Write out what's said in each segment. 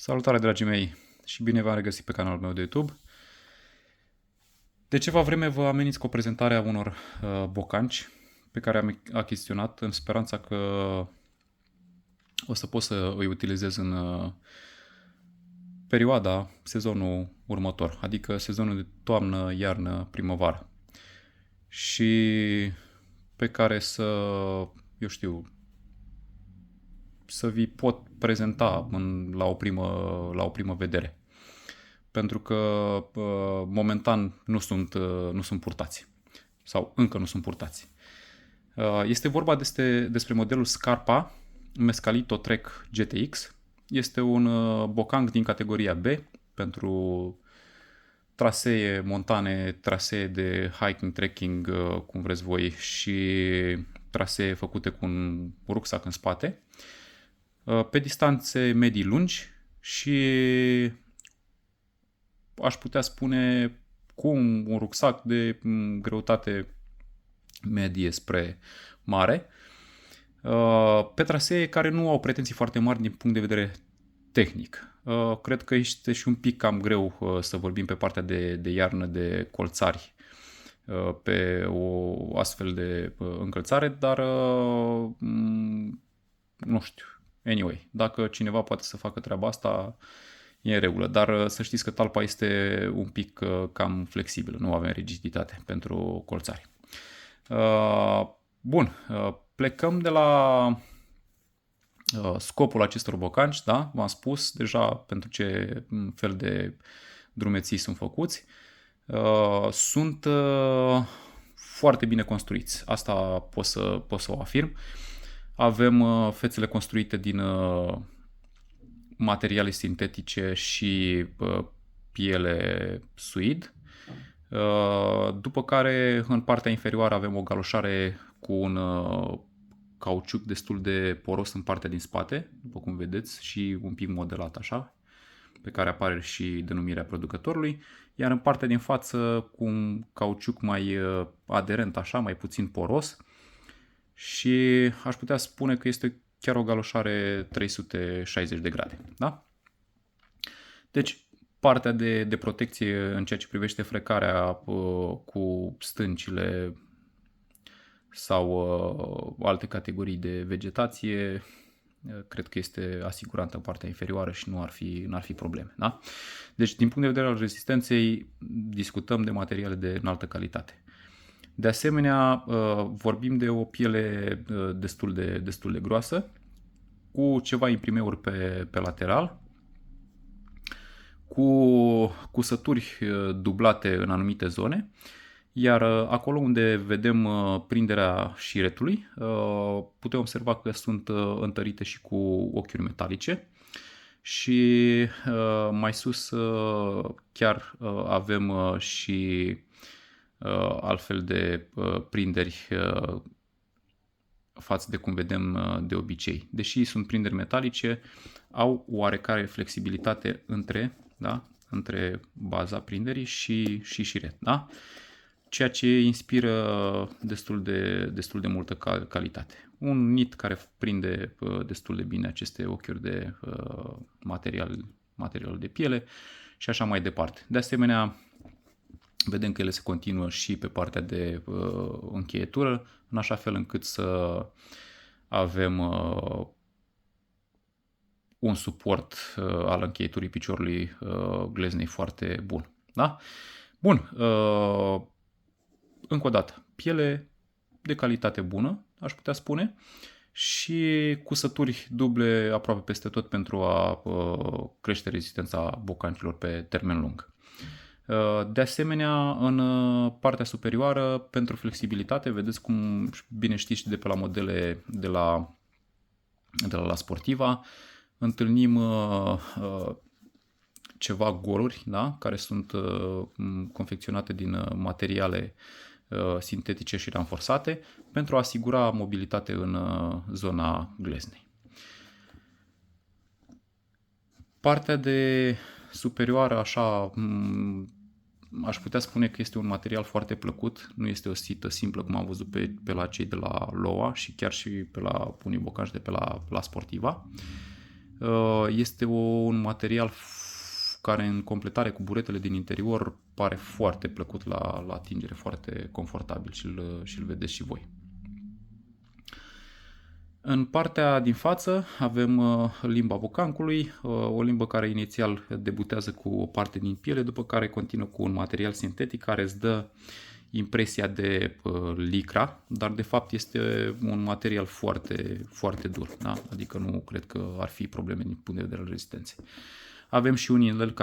Salutare, dragii mei, și bine v-am regăsit pe canalul meu de YouTube. De ceva vreme vă ameniți cu o prezentare a unor bocanci pe care am achiziționat în speranța că o să pot să îi utilizez în perioada, sezonul următor, adică sezonul de toamnă, iarnă, primăvară. Și pe care să vi pot prezenta la o primă vedere. Pentru că momentan nu sunt purtați. Sau încă nu sunt purtați. Este vorba despre modelul Scarpa Mescalito Trek GTX. Este un bocanc din categoria B pentru trasee montane, trasee de hiking, trekking, cum vreți voi, și trasee făcute cu un rucsac în spate, pe distanțe medii lungi și aș putea spune cu un rucsac de greutate medie spre mare, pe trasee care nu au pretenții foarte mari din punct de vedere tehnic. Cred că este și un pic cam greu să vorbim pe partea de iarnă de colțari pe o astfel de încălțare, dar nu știu. Anyway, dacă cineva poate să facă treaba asta, e în regulă, dar să știți că talpa este un pic cam flexibilă, nu avem rigiditate pentru colțari. Bun, plecăm de la scopul acestor bocanci, da? V-am spus deja pentru ce fel de drumeții sunt făcuți. Sunt foarte bine construiți, asta pot să o afirm. Avem fețele construite din materiale sintetice și piele suid, după care în partea inferioară avem o galoșare cu un cauciuc destul de poros în partea din spate, după cum vedeți, și un pic modelat așa, pe care apare și denumirea producătorului, iar în partea din față cu un cauciuc mai aderent așa, mai puțin poros, și aș putea spune că este chiar o galoșare 360 de grade. Da? Deci, partea de protecție în ceea ce privește frecarea cu stâncile sau alte categorii de vegetație, cred că este asigurată în partea inferioară și n-ar fi probleme. Da? Deci, din punct de vedere al rezistenței, discutăm de materiale de înaltă calitate. De asemenea, vorbim de o piele destul de groasă, cu ceva imprimeuri pe lateral, cu cusături dublate în anumite zone, iar acolo unde vedem prinderea șiretului, putem observa că sunt întărite și cu ochiuri metalice și mai sus chiar avem și altfel de prinderi față de cum vedem de obicei. Deși sunt prinderi metalice, au oarecare flexibilitate între baza prinderii și șiret. Da? Ceea ce inspiră destul de multă calitate. Un nit care prinde destul de bine aceste ochiuri de material de piele și așa mai departe. De asemenea, vedem că ele se continuă și pe partea de încheietură, în așa fel încât să avem un suport al încheieturii piciorului gleznei foarte bun. Da? Bun. Încă o dată, piele de calitate bună, aș putea spune, și cusături duble aproape peste tot pentru a crește rezistența bocancilor pe termen lung. De asemenea, în partea superioară, pentru flexibilitate, vedeți cum bine știți de pe la modele de la Sportiva, întâlnim ceva goluri, da? Care sunt confecționate din materiale sintetice și ranforsate pentru a asigura mobilitate în zona gleznei. Partea de superioară, așa, aș putea spune că este un material foarte plăcut, nu este o sită simplă cum am văzut pe la cei de la Loa și chiar și pe la unii bocanci de pe la Sportiva. Este un material care în completare cu buretele din interior pare foarte plăcut la atingere, foarte confortabil și-l vedeți și voi. În partea din față avem limba bocancului, o limbă care inițial debutează cu o parte din piele, după care continuă cu un material sintetic care îți dă impresia de licra, dar de fapt este un material foarte, foarte dur, da? Adică nu cred că ar fi probleme din punct de vedere al rezistenței. Avem și un inel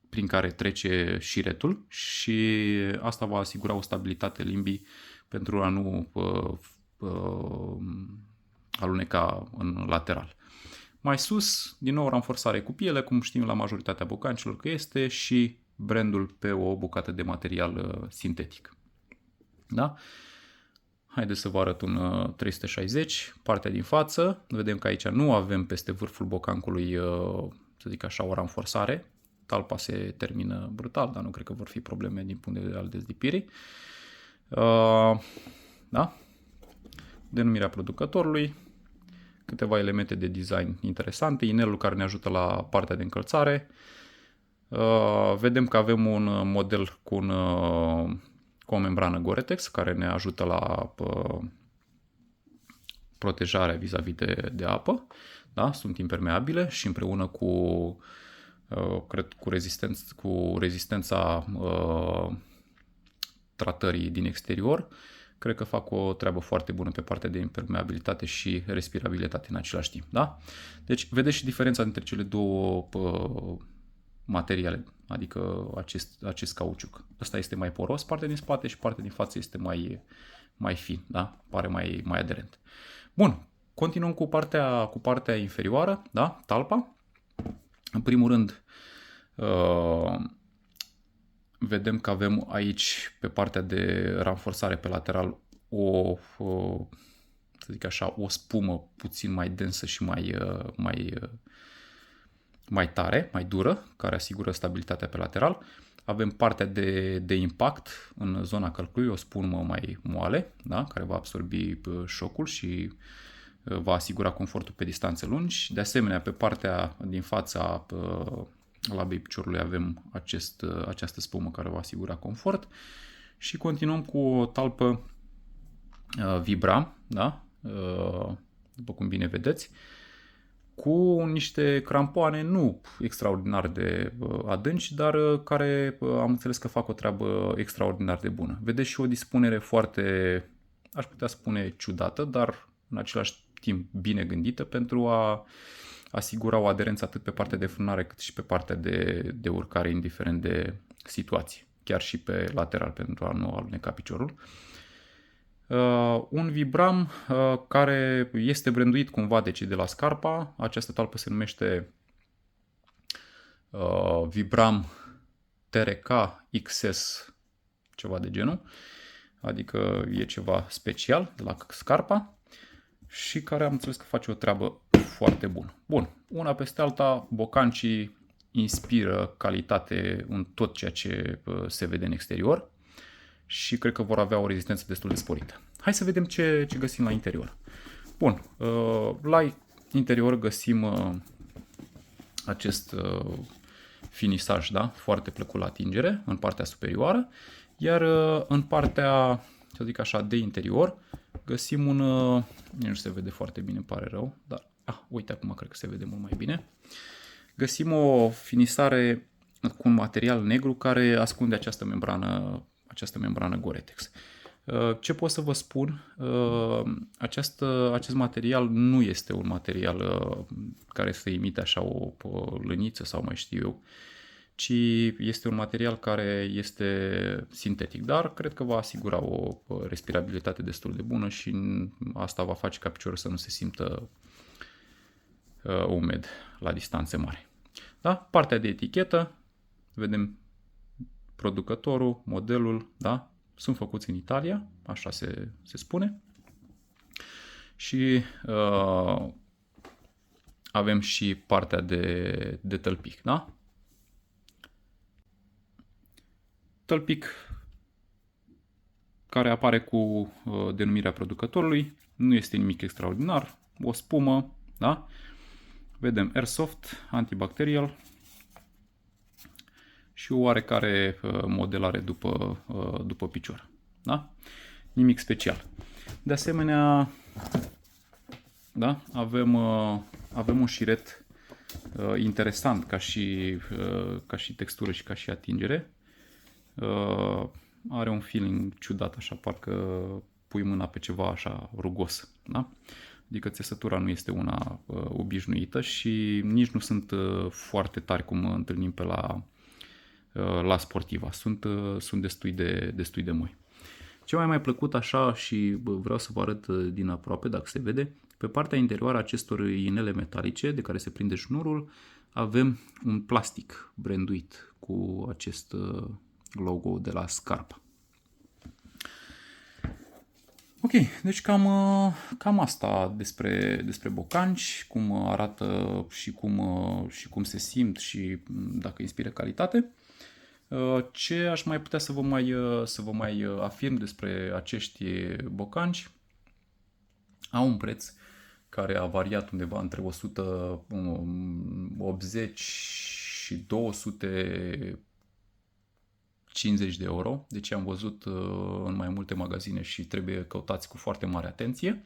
prin care trece șiretul și asta va asigura o stabilitate limbii pentru a nu aluneca în lateral. Mai sus, din nou ranforsare cu piele, cum știm la majoritatea bocancilor că este, și brandul pe o bucată de material sintetic. Da? Haideți să vă arăt un 360, partea din față. Vedem că aici nu avem peste vârful bocancului, să zic așa, o ranforsare. Talpa se termină brutal, dar nu cred că vor fi probleme din punct de vedere al dezlipirii. Da? Denumirea producătorului, câteva elemente de design interesante, inelul care ne ajută la partea de încălțare. Vedem că avem un model cu o membrană Gore-Tex care ne ajută la protejarea vis-a-vis de apă. Da? Sunt impermeabile și împreună cred cu rezistența tratării din exterior, cred că fac o treabă foarte bună pe partea de impermeabilitate și respirabilitate în același timp. Da? Deci vedeți și diferența dintre cele două materiale, adică acest cauciuc. Ăsta este mai poros, partea din spate, și partea din față este mai fin, da? Pare mai aderent. Bun, continuăm cu partea inferioară, da? Talpa. În primul rând, vedem că avem aici, pe partea de ranforsare pe lateral, să zic așa, o spumă puțin mai densă și mai tare, mai dură, care asigură stabilitatea pe lateral. Avem partea de impact în zona călcâiului, o spumă mai moale, da? Care va absorbi șocul și va asigura confortul pe distanțe lungi. De asemenea, pe partea din fața labei piciorului avem această spumă care va asigura confort. Și continuăm cu o talpă Vibram, da? După cum bine vedeți, cu niște crampoane nu extraordinar de adânci, dar care am înțeles că fac o treabă extraordinar de bună. Vedeți și o dispunere foarte, aș putea spune, ciudată, dar în același timp bine gândită pentru a asigura o aderență atât pe partea de frânare cât și pe partea de urcare, indiferent de situație, chiar și pe lateral pentru a nu aluneca piciorul. Un Vibram care este branduit cumva de cei de la Scarpa. Această talpă se numește Vibram TRK XS, ceva de genul, adică e ceva special de la Scarpa și care am înțeles că face o treabă foarte bună. Bun, una peste alta, bocancii inspiră calitate în tot ceea ce se vede în exterior și cred că vor avea o rezistență destul de sporită. Hai să vedem ce găsim la interior. Bun, la interior găsim acest finisaj, da? Foarte plăcut la atingere în partea superioară, iar în partea, să zic așa, de interior găsim nu se vede foarte bine, îmi pare rău, dar uite, acum cred că se vede mult mai bine. Găsim o finisare cu un material negru care ascunde această membrană Gore-Tex. Ce pot să vă spun? Acest material nu este un material care să imite așa o lăniță sau mai știu eu, ci este un material care este sintetic, dar cred că va asigura o respirabilitate destul de bună și asta va face ca piciorul să nu se simtă umed la distanțe mari. Da? Partea de etichetă, vedem producătorul, modelul, da? Sunt făcuți în Italia, așa se spune. Și avem și partea de tălpic, da? Tălpic care apare cu denumirea producătorului, nu este nimic extraordinar, o spumă, da? Vedem Airsoft, antibacterial și o oarecare modelare după picior. Da? Nimic special. De asemenea, da? Avem un șiret interesant ca și textură și ca și atingere. Are un feeling ciudat, așa, parcă pui mâna pe ceva așa rugos. Da? Adică țesătura nu este una obișnuită și nici nu sunt foarte tari cum întâlnim pe la Sportiva. Sunt destui de moi. Ce mai plăcut așa și vreau să vă arăt din aproape, dacă se vede, pe partea interioară acestor inele metalice de care se prinde șnurul avem un plastic branduit cu acest logo de la Scarpa. Ok, deci cam asta despre bocanci, cum arată și cum se simt și dacă inspiră calitate. Ce aș mai putea să vă mai afirm despre acești bocanci? Au un preț care a variat undeva între 180 și 250 de euro. Deci am văzut în mai multe magazine și trebuie căutați cu foarte mare atenție.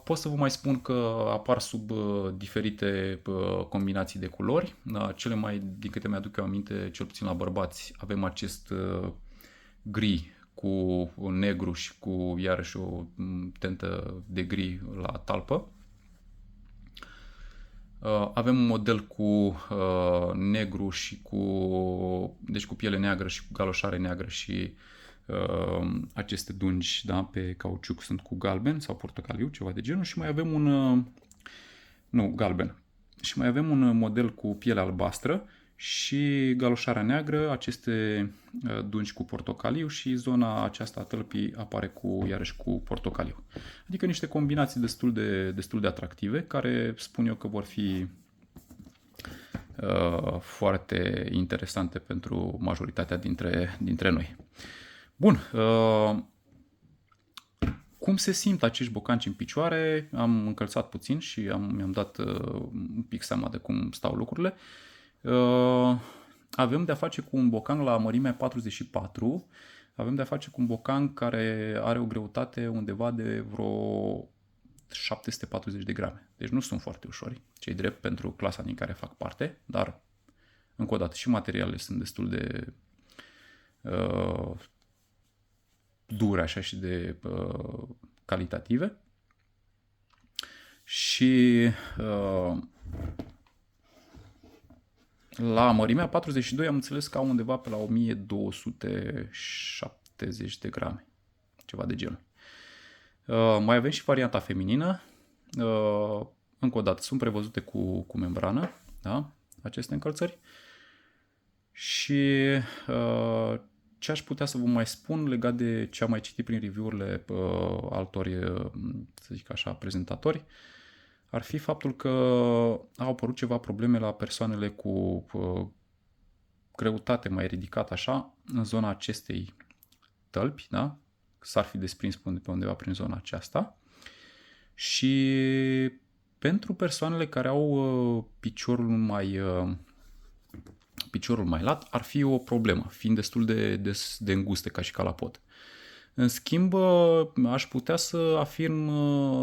Pot să vă mai spun că apar sub diferite combinații de culori. Cele mai, din câte mi-aduc eu aminte, cel puțin la bărbați, avem acest gri cu un negru și cu iarăși o tentă de gri la talpă. Avem un model cu negru și deci cu piele neagră și cu galoșare neagră și aceste dungi, da, pe cauciuc sunt cu galben sau portocaliu, ceva de genul, și mai avem galben. Și mai avem un model cu piele albastră și galoșarea neagră, aceste dungi cu portocaliu și zona aceasta a tălpii apare iarăși cu portocaliu. Adică niște combinații destul de atractive, care spun eu că vor fi foarte interesante pentru majoritatea dintre noi. Bun, cum se simt acești bocanci în picioare? Am încălțat puțin și mi-am dat un pic seama de cum stau lucrurile. Avem de-a face cu un bocan la mărimea 44. Avem de-a face cu un bocan care are o greutate undeva de vreo 740 de grame. Deci nu sunt foarte ușori, cei drept pentru clasa din care fac parte, dar încă o dată și materialele sunt destul de dure așa și de calitative. Și la mărimea 42 am înțeles că au undeva pe la 1270 de grame, ceva de genul. Mai avem și varianta feminină. Încă o dată, sunt prevăzute cu membrană, da? Aceste încălțări. Și ce aș putea să vă mai spun legat de ce am mai citit prin review-urile altor, să zic așa, prezentatori, ar fi faptul că au apărut ceva probleme la persoanele cu greutate mai ridicată așa, în zona acestei tălpi, da? S-ar fi desprins pe undeva prin zona aceasta. Și pentru persoanele care au piciorul mai lat, ar fi o problemă, fiind destul de înguste ca și calapot. În schimb, aș putea să afirm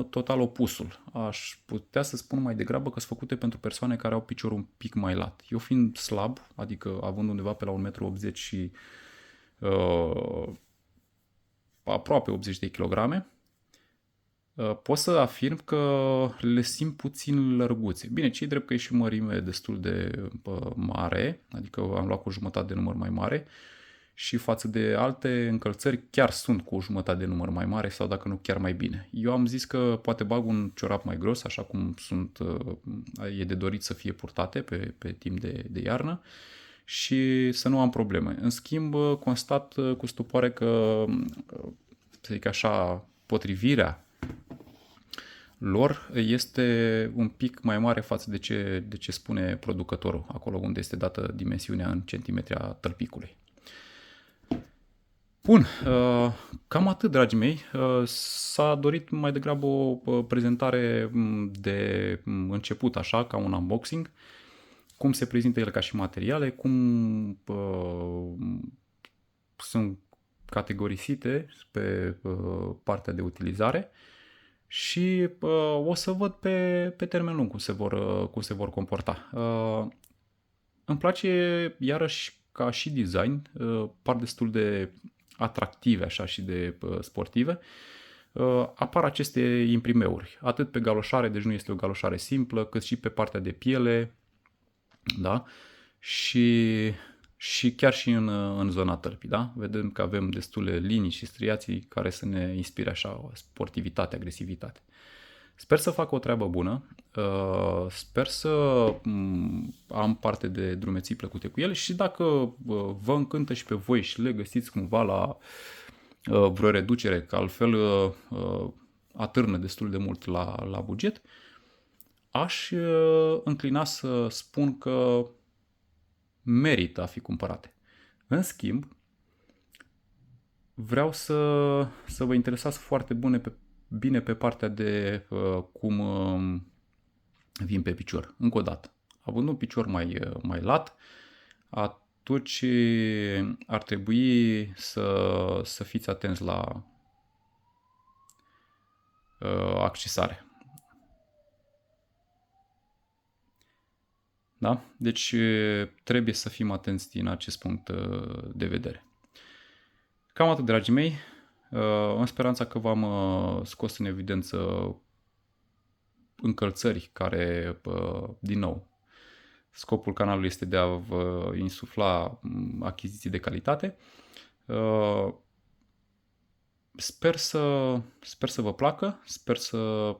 total opusul. Aș putea să spun mai degrabă că sunt făcute pentru persoane care au piciorul un pic mai lat. Eu fiind slab, adică având undeva pe la 1,80 m și aproape 80 de kilograme, pot să afirm că le simt puțin lărguțe. Bine, ce-i drept că e și mărime destul de mare, adică am luat cu o jumătate de număr mai mare și față de alte încălțări chiar sunt cu o jumătate de număr mai mare sau dacă nu chiar mai bine. Eu am zis că poate bag un ciorap mai gros, așa cum e de dorit să fie purtate pe timp de iarnă și să nu am probleme. În schimb, constat cu stupoare că, să zic așa, potrivirea lor este un pic mai mare față de ce spune producătorul, acolo unde este dată dimensiunea în centimetri a tălpicului. Bun, cam atât, dragii mei. S-a dorit mai degrabă o prezentare de început, așa, ca un unboxing. Cum se prezintă el ca și materiale, cum sunt categorisite pe partea de utilizare și o să văd pe termen lung cum se vor comporta. Îmi place iarăși ca și design, par destul de atractive așa și de sportive. Apar aceste imprimeuri, atât pe galoșare, deci nu este o galoșare simplă, cât și pe partea de piele, da? Și chiar și în zona tălpii, da? Vedem că avem destule linii și striații care să ne inspire așa sportivitate, agresivitate. Sper să fac o treabă bună, sper să am parte de drumeții plăcute cu ele și dacă vă încântă și pe voi și le găsiți cumva la vreo reducere, că altfel atârnă destul de mult la buget, aș înclina să spun că merită a fi cumpărate. În schimb, vreau să vă interesați foarte bine pe partea de cum vin pe picior. Încă o dată, având un picior mai lat, atunci ar trebui să fiți atenți la accesare. Da? Deci trebuie să fim atenți din acest punct de vedere. Cam atât, dragii mei. În speranța că v-am scos în evidență încălțări care, din nou, scopul canalului este de a vă insufla achiziții de calitate. Sper să vă placă, sper să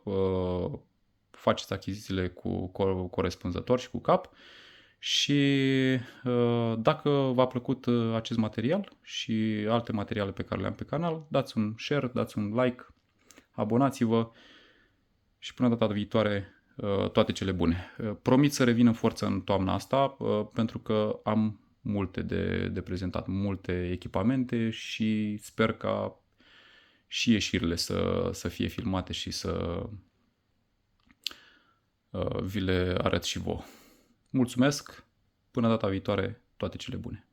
faceți achizițiile cu corespunzător și cu cap și dacă v-a plăcut acest material și alte materiale pe care le am pe canal, dați un share, dați un like, abonați-vă și până data viitoare toate cele bune. Promit să revin în forță în toamna asta pentru că am multe de prezentat, multe echipamente și sper ca și ieșirile să fie filmate și să vi le arăt și vouă. Mulțumesc, până data viitoare, toate cele bune.